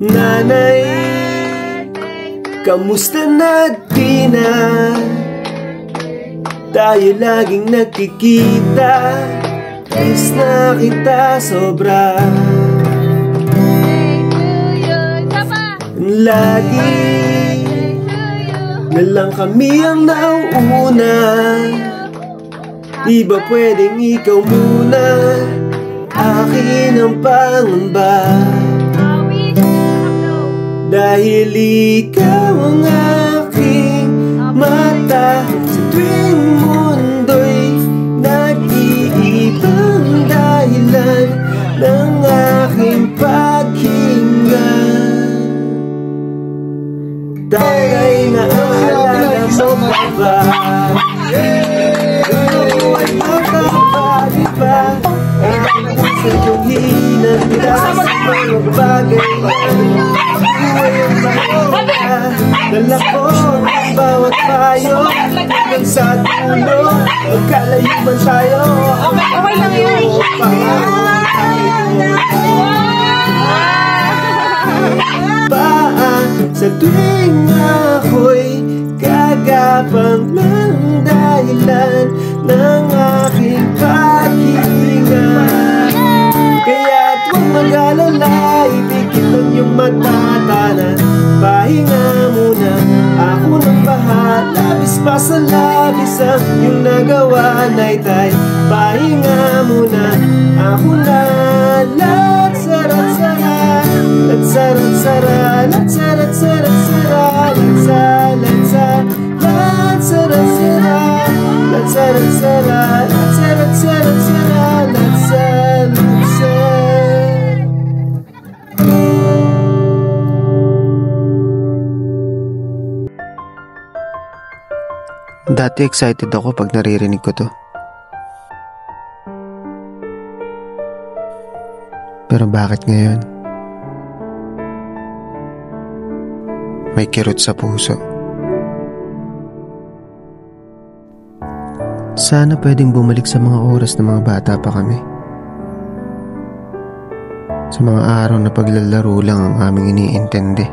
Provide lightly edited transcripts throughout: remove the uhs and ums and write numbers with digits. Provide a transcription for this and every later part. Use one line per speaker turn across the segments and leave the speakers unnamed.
Nanay, kamusta na di na? Tayo laging nagkikita, miss na kita sobra. Lagi na lang kami ang nauuna. Di ba pwedeng ikaw muna? Akin ang pangamba, dahil ikaw ang aking mata. Sa tuwing mundo'y nag-iibang dahilan ng aking paghinga. Tagay na ang halaga mo pa ba? Ay makabali ba? Ang puso kong hinanda sa mga bagay. Dala ko ang bawat payo hanggang sa dulo. Magkalayo man tayo,
Okay lang yun.
paan sa tuwing ako'y gagapang ng dahilan ng aking paghinga. Kaya't huwag mag-alala, ipikit lang yung mata na pahinga muna, ako nang bahala. Labis pa sa labis ang yung nagawa, naitay. Pahinga muna, ako na. Lat-sarat-sara, lat-sarat-sara, lat-sarat-sarat-sara, lat-sa-lat-sa, lat-sarat-sara, lat-sarat-sara, lat-sarat-sarat-sara, lat-sa-lat-sa.
Dati excited ako pag naririnig ko to. Pero bakit ngayon? May kirot sa puso. Sana pwedeng bumalik sa mga oras na mga bata pa kami. Sa mga araw na paglalaro lang ang aming iniintindi.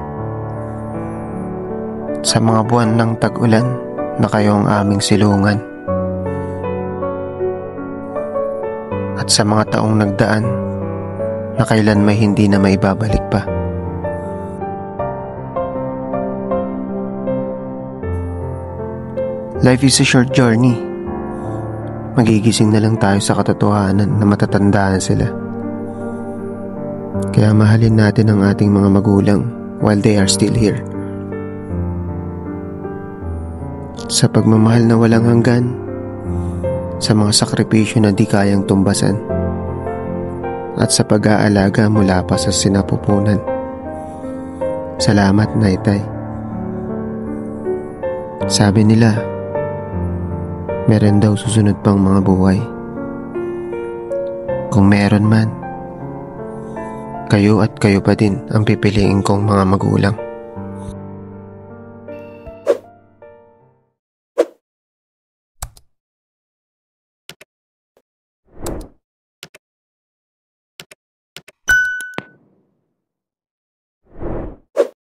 Sa mga buwan ng tag-ulan na kayo ang aming silungan. At sa mga taong nagdaan na kailan may hindi na maibabalik pa. Life is a short journey. Magigising na lang tayo sa katotohanan na matatanda na sila. Kaya mahalin natin ang ating mga magulang while they are still here. Sa pagmamahal na walang hanggan, sa mga sakripisyo na di kayang tumbasan, at sa pag-aalaga mula pa sa sinapupunan. Salamat, Naitay. Sabi nila, meron daw susunod pang mga buhay. Kung meron man, kayo at kayo pa din ang pipiliin kong mga magulang.